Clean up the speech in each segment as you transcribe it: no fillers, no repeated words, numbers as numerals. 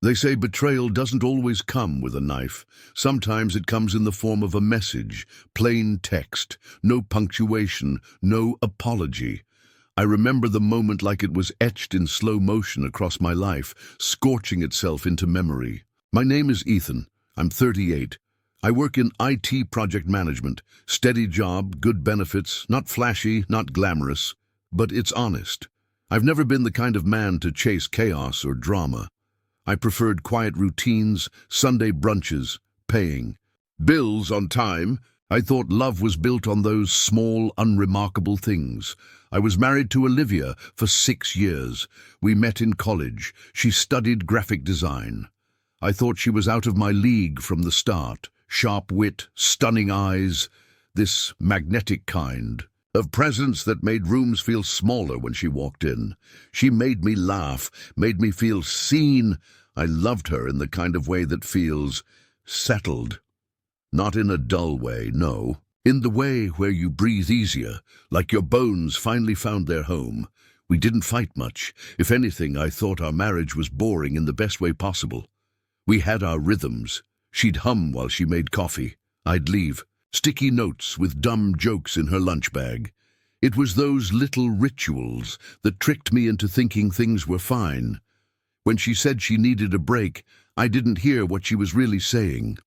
They say betrayal doesn't always come with a knife. Sometimes it comes in the form of a message, plain text, no punctuation, no apology. I remember the moment like it was etched in slow motion across my life, scorching itself into memory. My name is Ethan. I'm 38. I work in IT project management. Steady job, good benefits, not flashy, not glamorous, but it's honest. I've never been the kind of man to chase chaos or drama. I preferred quiet routines, Sunday brunches, paying bills on time. I thought love was built on those small, unremarkable things. I was married to Olivia for 6 years. We met in college. She studied graphic design. I thought she was out of my league from the start. Sharp wit, stunning eyes, this magnetic kind of presence that made rooms feel smaller when she walked in. She made me laugh, made me feel seen. I loved her in the kind of way that feels settled. Not in a dull way, no. In the way where you breathe easier, like your bones finally found their home. We didn't fight much. If anything, I thought our marriage was boring in the best way possible. We had our rhythms. She'd hum while she made coffee. I'd leave. Sticky notes with dumb jokes in her lunch bag. It was those little rituals that tricked me into thinking things were fine. When she said she needed a break, I didn't hear what she was really saying.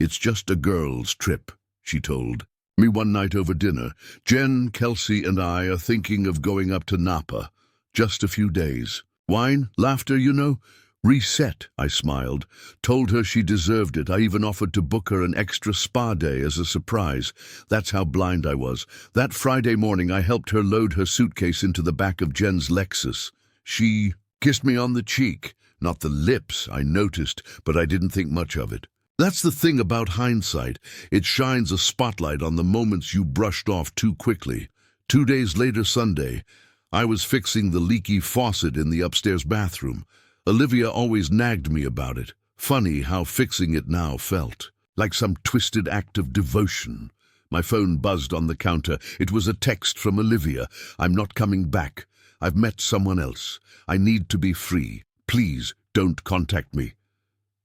"It's just a girl's trip," she told me one night over dinner. "Jen, Kelsey, and I are thinking of going up to Napa. Just a few days. Wine, laughter, you know. Reset," I smiled. Told her she deserved it. I even offered to book her an extra spa day as a surprise. That's how blind I was. That Friday morning, I helped her load her suitcase into the back of Jen's Lexus. She kissed me on the cheek. Not the lips, I noticed, but I didn't think much of it. That's the thing about hindsight. It shines a spotlight on the moments you brushed off too quickly. 2 days later, Sunday, I was fixing the leaky faucet in the upstairs bathroom. Olivia always nagged me about it. Funny how fixing it now felt. Like some twisted act of devotion. My phone buzzed on the counter. It was a text from Olivia. "I'm not coming back. I've met someone else. I need to be free. Please don't contact me."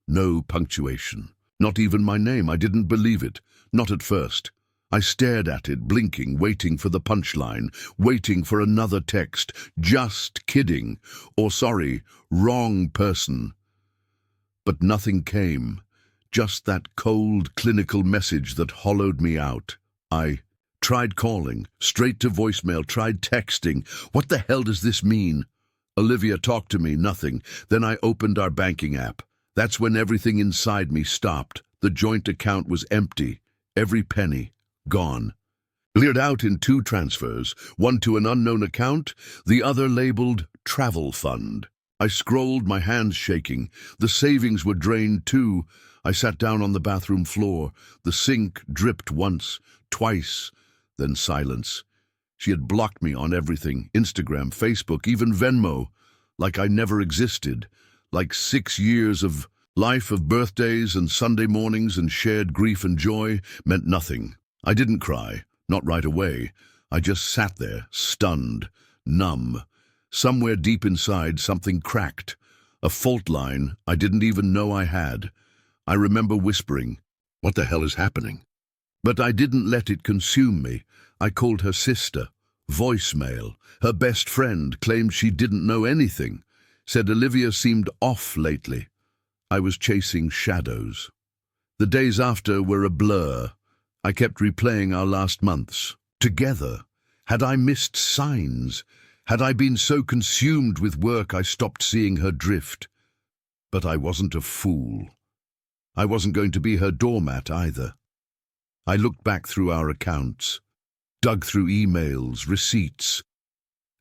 No punctuation. Not even my name. I didn't believe it. Not at first. I stared at it, blinking, waiting for the punchline, waiting for another text. "Just kidding," or "Sorry, wrong person." But nothing came. Just that cold, clinical message that hollowed me out. I tried calling, straight to voicemail, tried texting. What the hell does this mean? Olivia talked to me, nothing. Then I opened our banking app. That's when everything inside me stopped. The joint account was empty. Every penny. Gone. Cleared out in 2 transfers, one to an unknown account, the other labeled travel fund. I scrolled, my hands shaking. The savings were drained too. I sat down on the bathroom floor. The sink dripped once, twice, then silence. She had blocked me on everything, Instagram, Facebook, even Venmo, like I never existed, like 6 years of life, of birthdays and Sunday mornings and shared grief and joy meant nothing. I didn't cry, not right away. I just sat there, stunned, numb. Somewhere deep inside, something cracked. A fault line I didn't even know I had. I remember whispering, "What the hell is happening?" But I didn't let it consume me. I called her sister. Voicemail. Her best friend claimed she didn't know anything. Said Olivia seemed off lately. I was chasing shadows. The days after were a blur. I kept replaying our last months. Together. Had I missed signs? Had I been so consumed with work I stopped seeing her drift? But I wasn't a fool. I wasn't going to be her doormat either. I looked back through our accounts, dug through emails, receipts.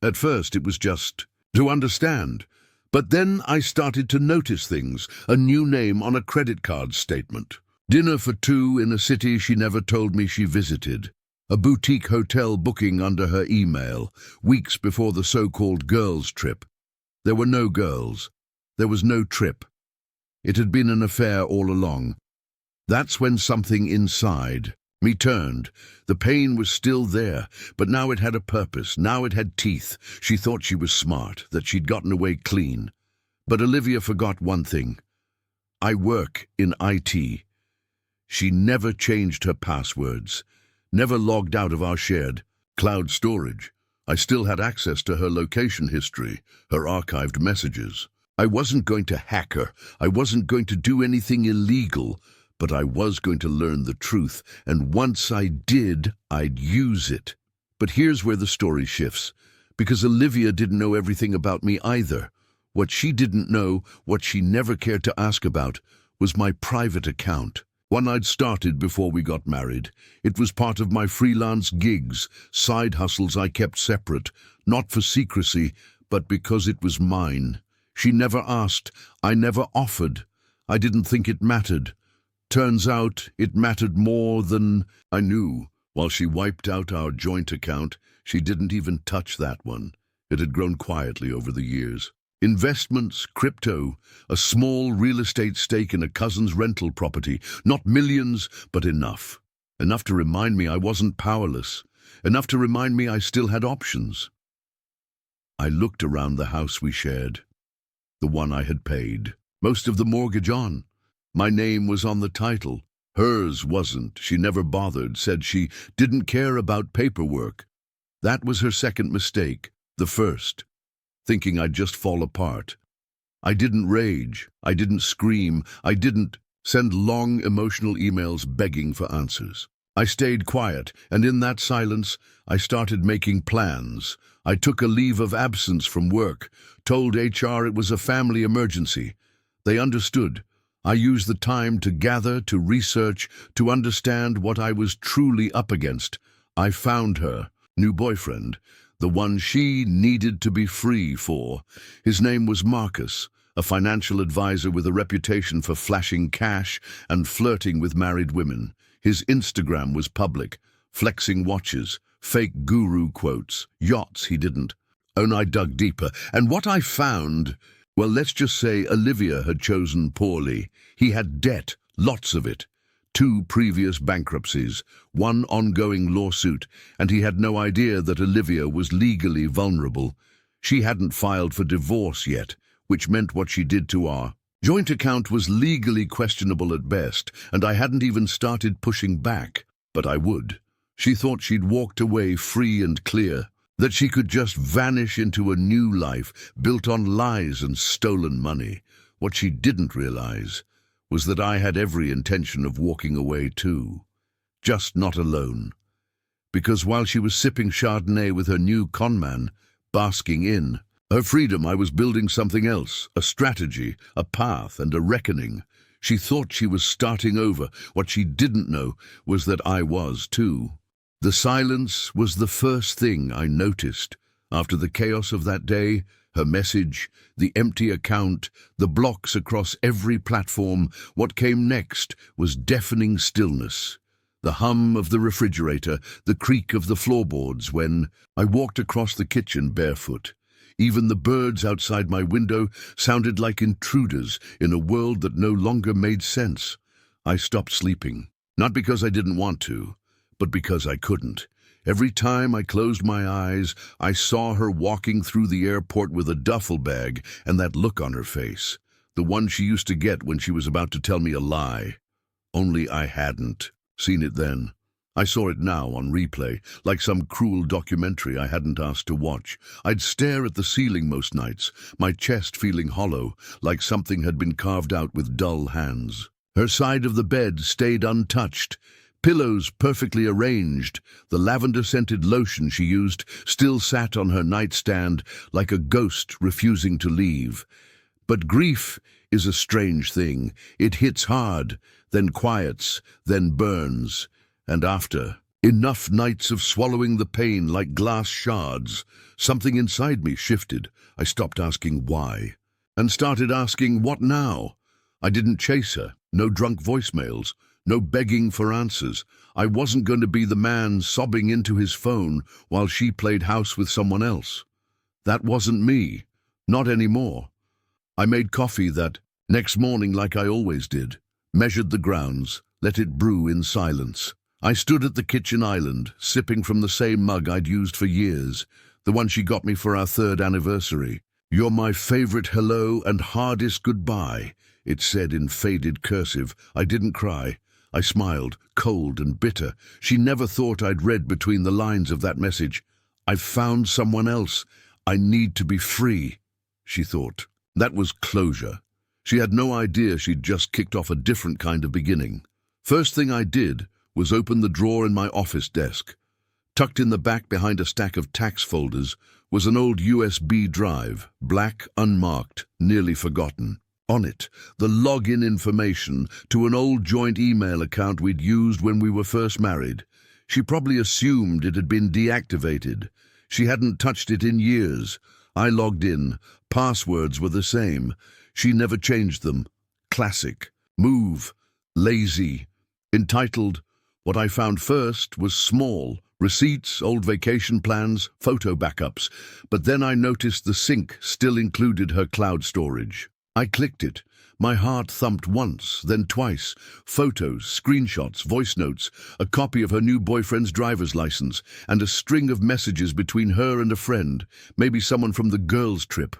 At first it was just to understand. But then I started to notice things, a new name on a credit card statement. Dinner for 2 in a city she never told me she visited. A boutique hotel booking under her email, weeks before the so-called girls' trip. There were no girls. There was no trip. It had been an affair all along. That's when something inside me turned. The pain was still there, but now it had a purpose. Now it had teeth. She thought she was smart, that she'd gotten away clean. But Olivia forgot one thing. I work in IT. She never changed her passwords, never logged out of our shared cloud storage. I still had access to her location history, her archived messages. I wasn't going to hack her. I wasn't going to do anything illegal, but I was going to learn the truth, and once I did, I'd use it. But here's where the story shifts, because Olivia didn't know everything about me either. What she didn't know, what she never cared to ask about, was my private account. One I'd started before we got married. It was part of my freelance gigs, side hustles I kept separate, not for secrecy, but because it was mine. She never asked, I never offered. I didn't think it mattered. Turns out it mattered more than I knew. While she wiped out our joint account, she didn't even touch that one. It had grown quietly over the years. Investments, crypto, a small real estate stake in a cousin's rental property. Not millions, but enough. Enough to remind me I wasn't powerless. Enough to remind me I still had options. I looked around the house we shared, the one I had paid most of the mortgage on. My name was on the title. Hers wasn't. She never bothered, said she didn't care about paperwork. That was her second mistake, the first. Thinking I'd just fall apart. I didn't rage, I didn't scream, I didn't send long emotional emails begging for answers. I stayed quiet, and in that silence, I started making plans. I took a leave of absence from work, told HR it was a family emergency. They understood. I used the time to gather, to research, to understand what I was truly up against. I found her, new boyfriend, the one she needed to be free for. His name was Marcus, a financial advisor with a reputation for flashing cash and flirting with married women. His Instagram was public, flexing watches, fake guru quotes, yachts he didn't own. I dug deeper, and what I found, well, let's just say Olivia had chosen poorly. He had debt, lots of it. 2 previous bankruptcies, 1 ongoing lawsuit, and he had no idea that Olivia was legally vulnerable. She hadn't filed for divorce yet, which meant what she did to our joint account was legally questionable at best, and I hadn't even started pushing back, but I would. She thought she'd walked away free and clear, that she could just vanish into a new life built on lies and stolen money. What she didn't realize was that I had every intention of walking away too, just not alone. Because while she was sipping Chardonnay with her new conman, basking in her freedom, I was building something else, a strategy, a path, and a reckoning. She thought she was starting over. What she didn't know was that I was too. The silence was the first thing I noticed. After the chaos of that day, her message, the empty account, the blocks across every platform, what came next was deafening stillness. The hum of the refrigerator, the creak of the floorboards when I walked across the kitchen barefoot. Even the birds outside my window sounded like intruders in a world that no longer made sense. I stopped sleeping, not because I didn't want to, but because I couldn't. Every time I closed my eyes, I saw her walking through the airport with a duffel bag and that look on her face, the one she used to get when she was about to tell me a lie. Only I hadn't seen it then. I saw it now on replay, like some cruel documentary I hadn't asked to watch. I'd stare at the ceiling most nights, my chest feeling hollow, like something had been carved out with dull hands. Her side of the bed stayed untouched, pillows perfectly arranged. The lavender-scented lotion she used still sat on her nightstand like a ghost refusing to leave. But grief is a strange thing. It hits hard, then quiets, then burns. And after enough nights of swallowing the pain like glass shards, something inside me shifted. I stopped asking why, and started asking what now. I didn't chase her, no drunk voicemails, no begging for answers. I wasn't going to be the man sobbing into his phone while she played house with someone else. That wasn't me, not anymore. I made coffee that next morning like I always did, measured the grounds, let it brew in silence. I stood at the kitchen island, sipping from the same mug I'd used for years, the one she got me for our 3rd anniversary. "You're my favorite hello and hardest goodbye," it said in faded cursive. I didn't cry. I smiled, cold and bitter. She never thought I'd read between the lines of that message. "I've found someone else. I need to be free," she thought. That was closure. She had no idea she'd just kicked off a different kind of beginning. First thing I did was open the drawer in my office desk. Tucked in the back behind a stack of tax folders was an old USB drive, black, unmarked, nearly forgotten. On it, the login information to an old joint email account we'd used when we were first married. She probably assumed it had been deactivated. She hadn't touched it in years. I logged in. Passwords were the same. She never changed them. Classic. Move. Lazy. Entitled. What I found first was small. Receipts, old vacation plans, photo backups. But then I noticed the sync still included her cloud storage. I clicked it. My heart thumped once, then twice. Photos, screenshots, voice notes, a copy of her new boyfriend's driver's license, and a string of messages between her and a friend, maybe someone from the girls' trip,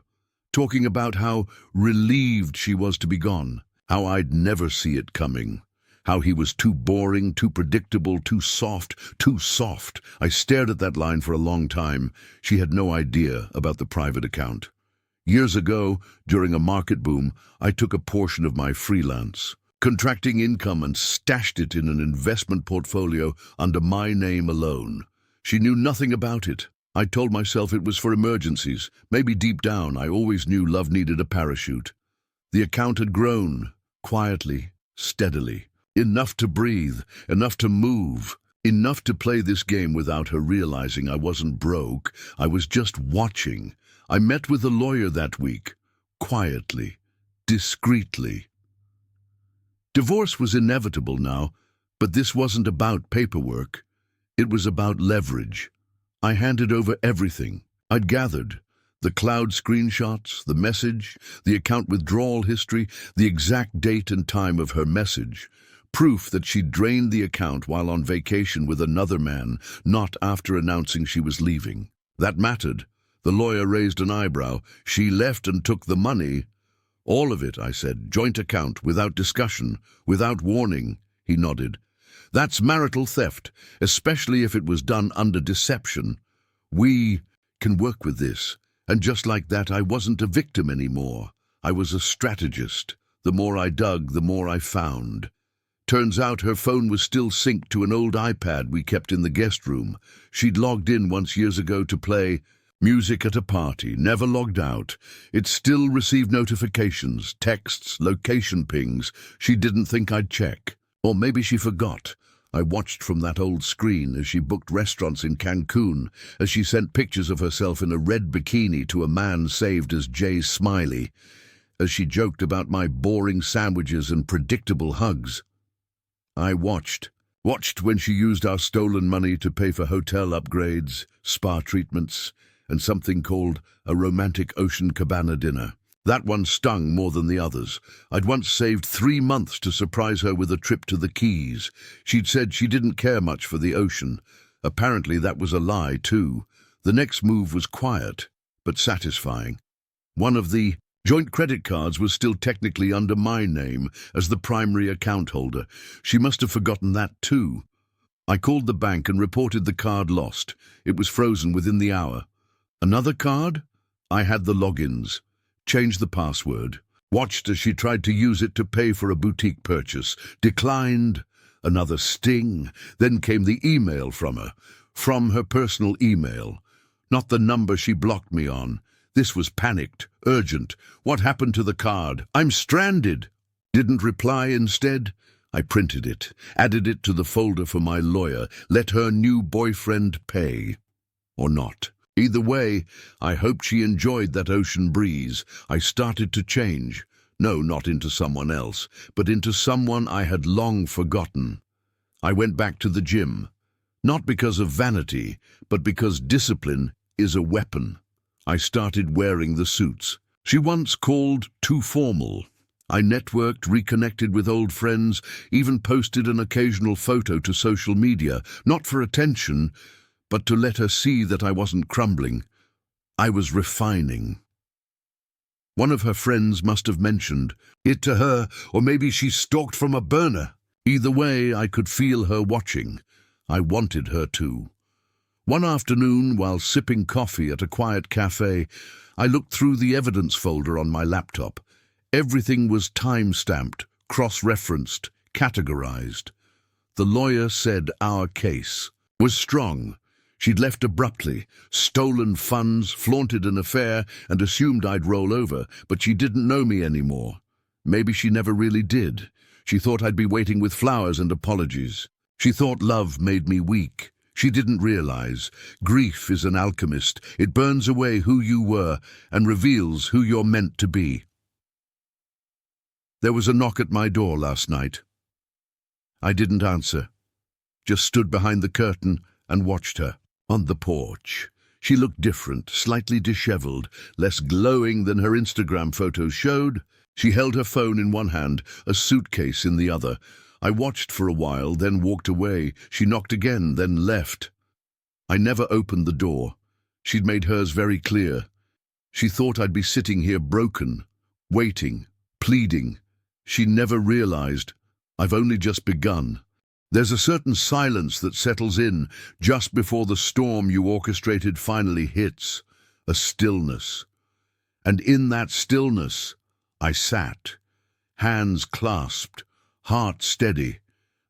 talking about how relieved she was to be gone, how I'd never see it coming, how he was too boring, too predictable, too soft, too soft. I stared at that line for a long time. She had no idea about the private account. Years ago, during a market boom, I took a portion of my freelance, contracting income, and stashed it in an investment portfolio under my name alone. She knew nothing about it. I told myself it was for emergencies. Maybe deep down, I always knew love needed a parachute. The account had grown, quietly, steadily. Enough to breathe, enough to move, enough to play this game without her realizing I wasn't broke. I was just watching. I met with a lawyer that week, quietly, discreetly. Divorce was inevitable now, but this wasn't about paperwork. It was about leverage. I handed over everything I'd gathered. The cloud screenshots, the message, the account withdrawal history, the exact date and time of her message. Proof that she'd drained the account while on vacation with another man, not after announcing she was leaving. That mattered. The lawyer raised an eyebrow. "She left and took the money." "All of it," I said. "Joint account, without discussion, without warning." He nodded. "That's marital theft, especially if it was done under deception. We can work with this." And just like that, I wasn't a victim anymore. I was a strategist. The more I dug, the more I found. Turns out her phone was still synced to an old iPad we kept in the guest room. She'd logged in once years ago to play music at a party, never logged out. It still received notifications, texts, location pings. She didn't think I'd check. Or maybe she forgot. I watched from that old screen as she booked restaurants in Cancun, as she sent pictures of herself in a red bikini to a man saved as Jay Smiley, as she joked about my boring sandwiches and predictable hugs. I watched when she used our stolen money to pay for hotel upgrades, spa treatments, and something called a romantic ocean cabana dinner. That one stung more than the others. I'd once saved 3 months to surprise her with a trip to the Keys. She'd said she didn't care much for the ocean. Apparently that was a lie, too. The next move was quiet, but satisfying. One of the joint credit cards was still technically under my name as the primary account holder. She must have forgotten that, too. I called the bank and reported the card lost. It was frozen within the hour. Another card? I had the logins. Changed the password. Watched as she tried to use it to pay for a boutique purchase. Declined. Another sting. Then came the email from her personal email. Not the number she blocked me on. This was panicked, urgent. "What happened to the card? I'm stranded." Didn't reply instead. I printed it, added it to the folder for my lawyer, let her new boyfriend pay. Or not. Either way, I hoped she enjoyed that ocean breeze. I started to change. No, not into someone else, but into someone I had long forgotten. I went back to the gym. Not because of vanity, but because discipline is a weapon. I started wearing the suits she once called too formal. I networked, reconnected with old friends, even posted an occasional photo to social media, not for attention, but to let her see that I wasn't crumbling. I was refining. One of her friends must have mentioned it to her, or maybe she stalked from a burner. Either way, I could feel her watching. I wanted her to. One afternoon, while sipping coffee at a quiet cafe, I looked through the evidence folder on my laptop. Everything was time-stamped, cross-referenced, categorized. The lawyer said our case was strong. She'd left abruptly, stolen funds, flaunted an affair, and assumed I'd roll over, but she didn't know me anymore. Maybe she never really did. She thought I'd be waiting with flowers and apologies. She thought love made me weak. She didn't realize. Grief is an alchemist. It burns away who you were and reveals who you're meant to be. There was a knock at my door last night. I didn't answer. Just stood behind the curtain and watched her. On the porch, she looked different, slightly disheveled, less glowing than her Instagram photos showed. She held her phone in one hand, a suitcase in the other. I watched for a while, then walked away. She knocked again, then left. I never opened the door. She'd made hers very clear. She thought I'd be sitting here broken, waiting, pleading. She never realized I've only just begun. There's a certain silence that settles in just before the storm you orchestrated finally hits, a stillness. And in that stillness, I sat, hands clasped, heart steady,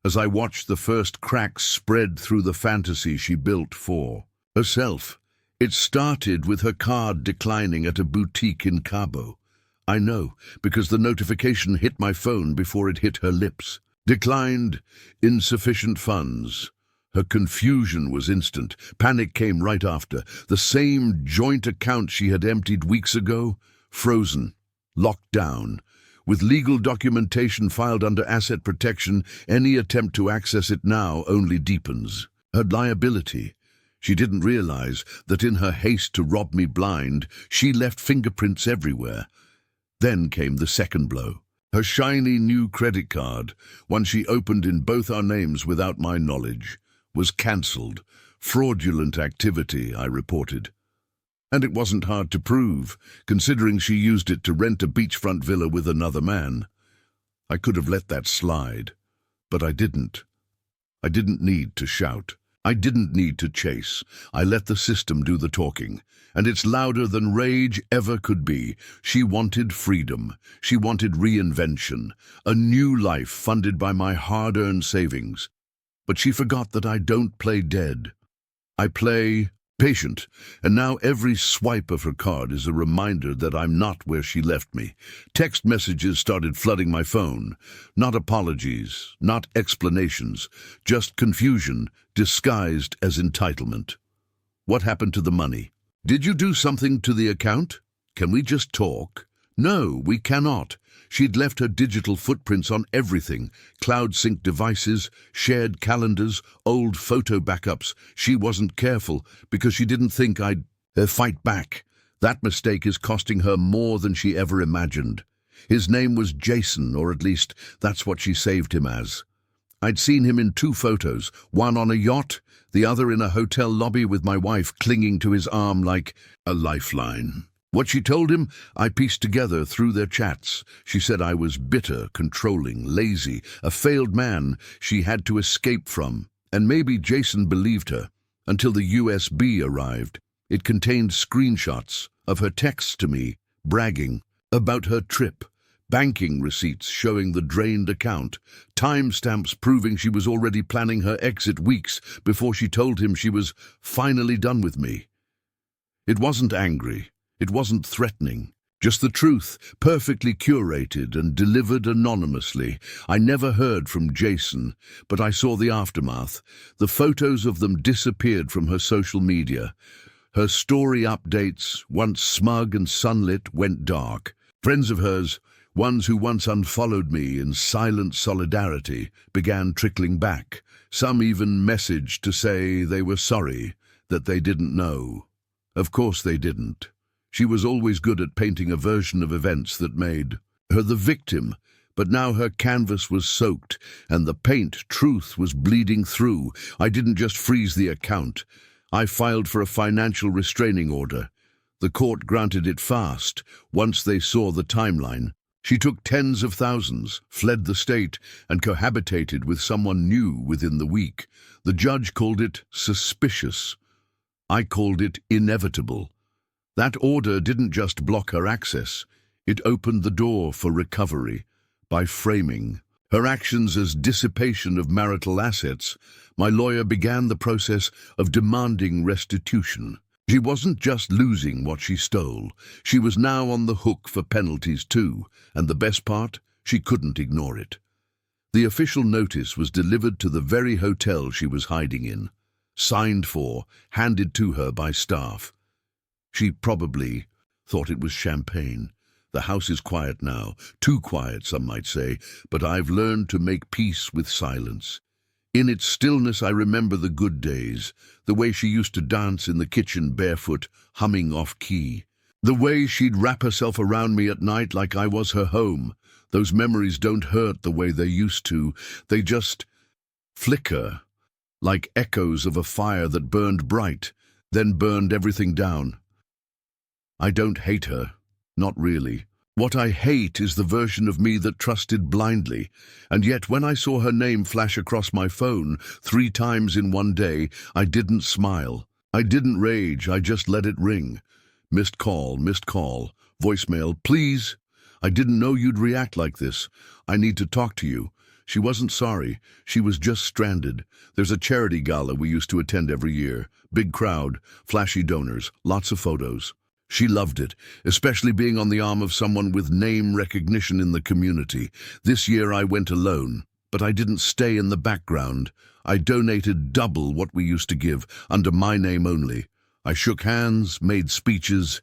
as I watched the first cracks spread through the fantasy she built for herself. It started with her card declining at a boutique in Cabo. I know, because the notification hit my phone before it hit her lips. Declined, insufficient funds. Her confusion was instant. Panic came right after. The same joint account she had emptied weeks ago, frozen, locked down. With legal documentation filed under asset protection, any attempt to access it now only deepens her liability. She didn't realize that in her haste to rob me blind, she left fingerprints everywhere. Then came the second blow. Her shiny new credit card, one she opened in both our names without my knowledge, was cancelled. Fraudulent activity, I reported. And it wasn't hard to prove, considering she used it to rent a beachfront villa with another man. I could have let that slide, but I didn't. I didn't need to shout. I didn't need to chase. I let the system do the talking, and it's louder than rage ever could be. She wanted freedom. She wanted reinvention, a new life funded by my hard-earned savings. But she forgot that I don't play dead. I play patient, and now every swipe of her card is a reminder that I'm not where she left me. Text messages started flooding my phone. Not apologies, not explanations, just confusion disguised as entitlement. What happened to the money? Did you do something to the account? Can we just talk? No, we cannot. She'd left her digital footprints on everything. Cloud sync devices, shared calendars, old photo backups. She wasn't careful because she didn't think I'd fight back. That mistake is costing her more than she ever imagined. His name was Jason, or at least that's what she saved him as. I'd seen him in 2 photos, one on a yacht, the other in a hotel lobby with my wife clinging to his arm like a lifeline. What she told him, I pieced together through their chats. She said I was bitter, controlling, lazy, a failed man she had to escape from. And maybe Jason believed her, until the USB arrived. It contained screenshots of her texts to me, bragging about her trip, banking receipts showing the drained account, timestamps proving she was already planning her exit weeks before she told him she was finally done with me. It wasn't angry. It wasn't threatening, just the truth, perfectly curated and delivered anonymously. I never heard from Jason, but I saw the aftermath. The photos of them disappeared from her social media. Her story updates, once smug and sunlit, went dark. Friends of hers, ones who once unfollowed me in silent solidarity, began trickling back. Some even messaged to say they were sorry, that they didn't know. Of course they didn't. She was always good at painting a version of events that made her the victim, but now her canvas was soaked, and the paint, truth, was bleeding through. I didn't just freeze the account. I filed for a financial restraining order. The court granted it fast once they saw the timeline. She took tens of thousands, fled the state, and cohabitated with someone new within the week. The judge called it suspicious. I called it inevitable. That order didn't just block her access. It opened the door for recovery. By framing her actions as dissipation of marital assets, my lawyer began the process of demanding restitution. She wasn't just losing what she stole. She was now on the hook for penalties too, and the best part, she couldn't ignore it. The official notice was delivered to the very hotel she was hiding in, signed for, handed to her by staff. She probably thought it was champagne. The house is quiet now, too quiet, some might say, but I've learned to make peace with silence. In its stillness I remember the good days, the way she used to dance in the kitchen barefoot, humming off-key. The way she'd wrap herself around me at night like I was her home. Those memories don't hurt the way they used to. They just flicker, like echoes of a fire that burned bright, then burned everything down. I don't hate her. Not really. What I hate is the version of me that trusted blindly, and yet when I saw her name flash across my phone 3 times in one day, I didn't smile. I didn't rage, I just let it ring. Missed call, voicemail, please. I didn't know you'd react like this. I need to talk to you. She wasn't sorry, she was just stranded. There's a charity gala we used to attend every year. Big crowd, flashy donors, lots of photos. She loved it, especially being on the arm of someone with name recognition in the community. This year I went alone, but I didn't stay in the background. I donated double what we used to give, under my name only. I shook hands, made speeches,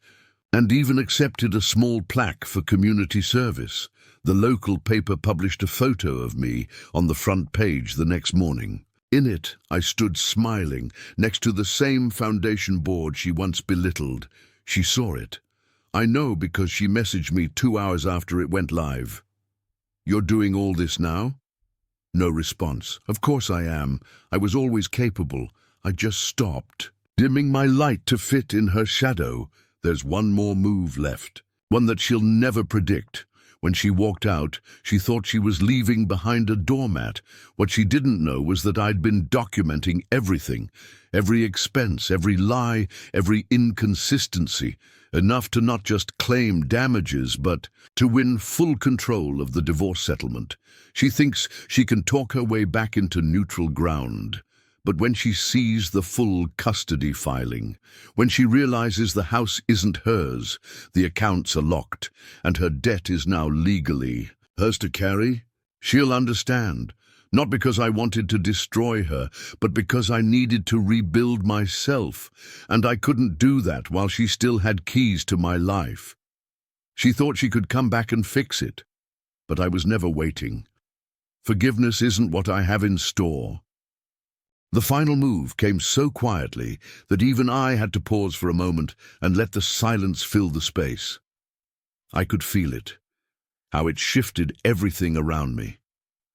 and even accepted a small plaque for community service. The local paper published a photo of me on the front page the next morning. In it, I stood smiling, next to the same foundation board she once belittled. She saw it. I know because she messaged me 2 hours after it went live. You're doing all this now? No response. Of course I am. I was always capable. I just stopped, dimming my light to fit in her shadow. There's one more move left, one that she'll never predict. When she walked out, she thought she was leaving behind a doormat. What she didn't know was that I'd been documenting everything, every expense, every lie, every inconsistency, enough to not just claim damages, but to win full control of the divorce settlement. She thinks she can talk her way back into neutral ground. But when she sees the full custody filing, when she realizes the house isn't hers, the accounts are locked, and her debt is now legally hers to carry, she'll understand. Not because I wanted to destroy her, but because I needed to rebuild myself, and I couldn't do that while she still had keys to my life. She thought she could come back and fix it, but I was never waiting. Forgiveness isn't what I have in store. The final move came so quietly that even I had to pause for a moment and let the silence fill the space. I could feel it, how it shifted everything around me.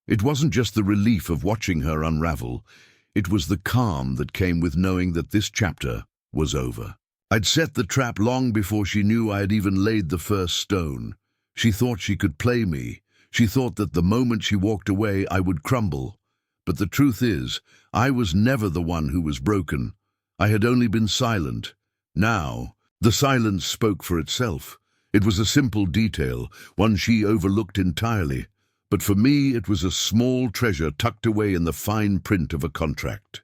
It wasn't just the relief of watching her unravel, it was the calm that came with knowing that this chapter was over. I'd set the trap long before she knew I had even laid the first stone. She thought she could play me. She thought that the moment she walked away I would crumble. But the truth is, I was never the one who was broken. I had only been silent. Now, the silence spoke for itself. It was a simple detail, one she overlooked entirely. But for me, it was a small treasure tucked away in the fine print of a contract.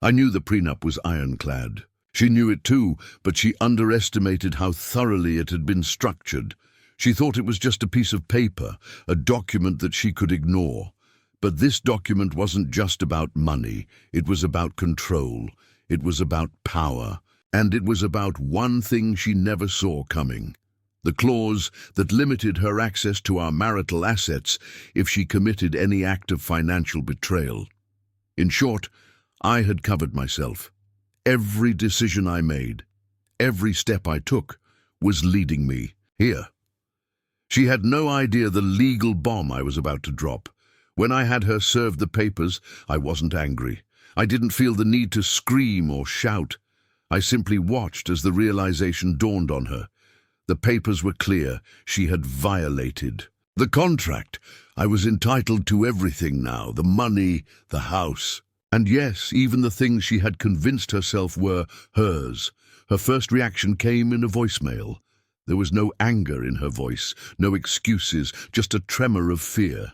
I knew the prenup was ironclad. She knew it too, but she underestimated how thoroughly it had been structured. She thought it was just a piece of paper, a document that she could ignore. But this document wasn't just about money. It was about control. It was about power. And it was about one thing she never saw coming. The clause that limited her access to our marital assets if she committed any act of financial betrayal. In short, I had covered myself. Every decision I made, every step I took, was leading me here. She had no idea the legal bomb I was about to drop. When I had her served the papers, I wasn't angry. I didn't feel the need to scream or shout. I simply watched as the realization dawned on her. The papers were clear. She had violated the contract. I was entitled to everything now, the money, the house. And yes, even the things she had convinced herself were hers. Her first reaction came in a voicemail. There was no anger in her voice, no excuses, just a tremor of fear.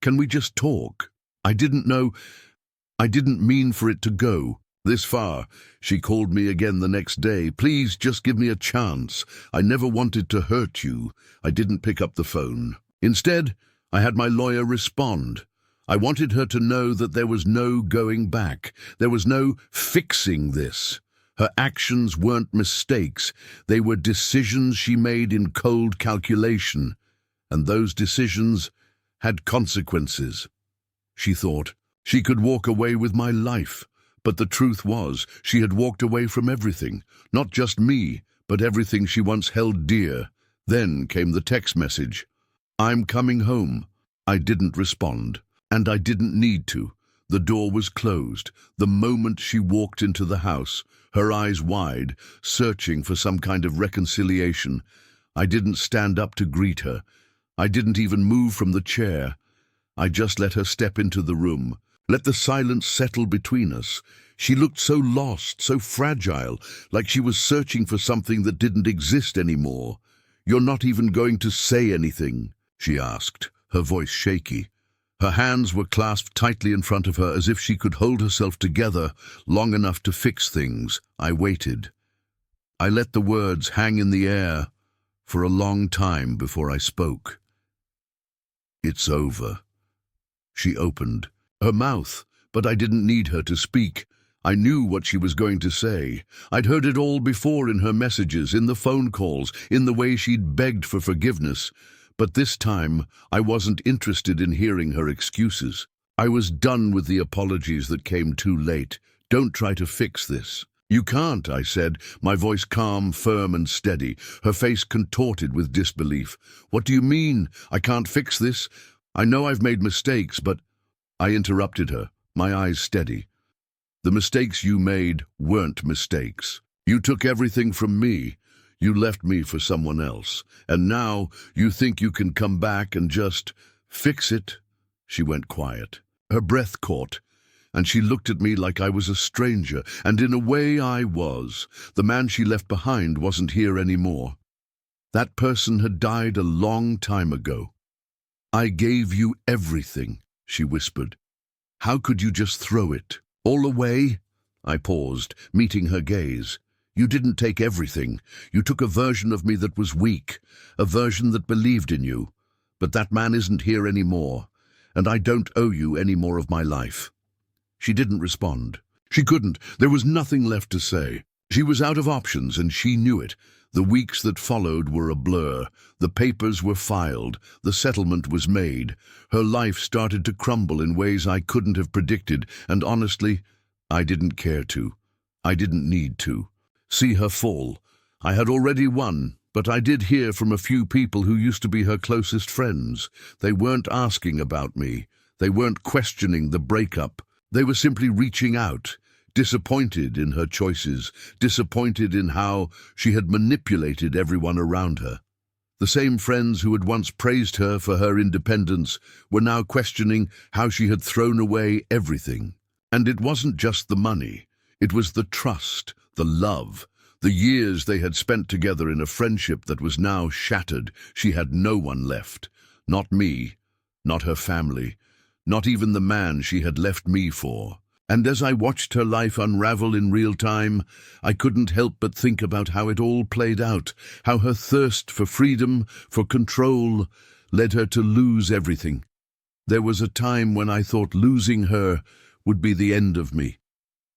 "Can we just talk? I didn't mean for it to go this far." She called me again the next day. "Please, just give me a chance. I never wanted to hurt you." I didn't pick up the phone. Instead, I had my lawyer respond. I wanted her to know that there was no going back. There was no fixing this. Her actions weren't mistakes. They were decisions she made in cold calculation. And those decisions had consequences. She thought she could walk away with my life. But the truth was, she had walked away from everything. Not just me, but everything she once held dear. Then came the text message. "I'm coming home." I didn't respond. And I didn't need to. The door was closed. The moment she walked into the house, her eyes wide, searching for some kind of reconciliation, I didn't stand up to greet her. I didn't even move from the chair. I just let her step into the room, let the silence settle between us. She looked so lost, so fragile, like she was searching for something that didn't exist anymore. "You're not even going to say anything?" she asked, her voice shaky. Her hands were clasped tightly in front of her as if she could hold herself together long enough to fix things. I waited. I let the words hang in the air for a long time before I spoke. "It's over." She opened her mouth, but I didn't need her to speak. I knew what she was going to say. I'd heard it all before in her messages, in the phone calls, in the way she'd begged for forgiveness. But this time, I wasn't interested in hearing her excuses. I was done with the apologies that came too late. "Don't try to fix this." "You can't," I said, my voice calm, firm and steady, her face contorted with disbelief. "What do you mean? I can't fix this? I know I've made mistakes, but—" I interrupted her, my eyes steady. "The mistakes you made weren't mistakes. You took everything from me. You left me for someone else. And now you think you can come back and just fix it?" She went quiet. Her breath caught, and she looked at me like I was a stranger, and in a way I was. The man she left behind wasn't here anymore. That person had died a long time ago. "I gave you everything," she whispered. "How could you just throw it all away?" I paused, meeting her gaze. "You didn't take everything. You took a version of me that was weak, a version that believed in you. But that man isn't here anymore, and I don't owe you any more of my life." She didn't respond. She couldn't. There was nothing left to say. She was out of options, and she knew it. The weeks that followed were a blur. The papers were filed. The settlement was made. Her life started to crumble in ways I couldn't have predicted, and honestly, I didn't care to. I didn't need to. See her fall. I had already won, but I did hear from a few people who used to be her closest friends. They weren't asking about me. They weren't questioning the breakup. They were simply reaching out, disappointed in her choices, disappointed in how she had manipulated everyone around her. The same friends who had once praised her for her independence were now questioning how she had thrown away everything. And it wasn't just the money. It was the trust, the love, the years they had spent together in a friendship that was now shattered. She had no one left. Not me, not her family, not even the man she had left me for. And as I watched her life unravel in real time, I couldn't help but think about how it all played out, how her thirst for freedom, for control, led her to lose everything. There was a time when I thought losing her would be the end of me,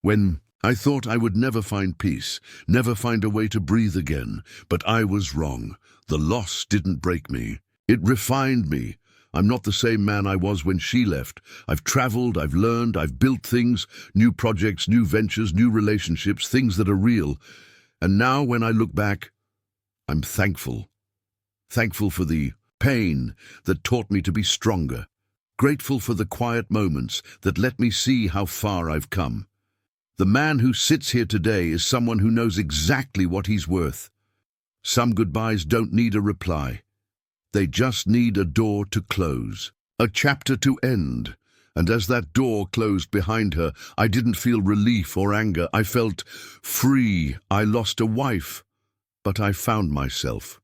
when I thought I would never find peace, never find a way to breathe again. But I was wrong. The loss didn't break me. It refined me. I'm not the same man I was when she left. I've traveled, I've learned, I've built things, new projects, new ventures, new relationships, things that are real. And now when I look back, I'm thankful. Thankful for the pain that taught me to be stronger. Grateful for the quiet moments that let me see how far I've come. The man who sits here today is someone who knows exactly what he's worth. Some goodbyes don't need a reply. They just need a door to close, a chapter to end. And as that door closed behind her, I didn't feel relief or anger. I felt free. I lost a wife, but I found myself.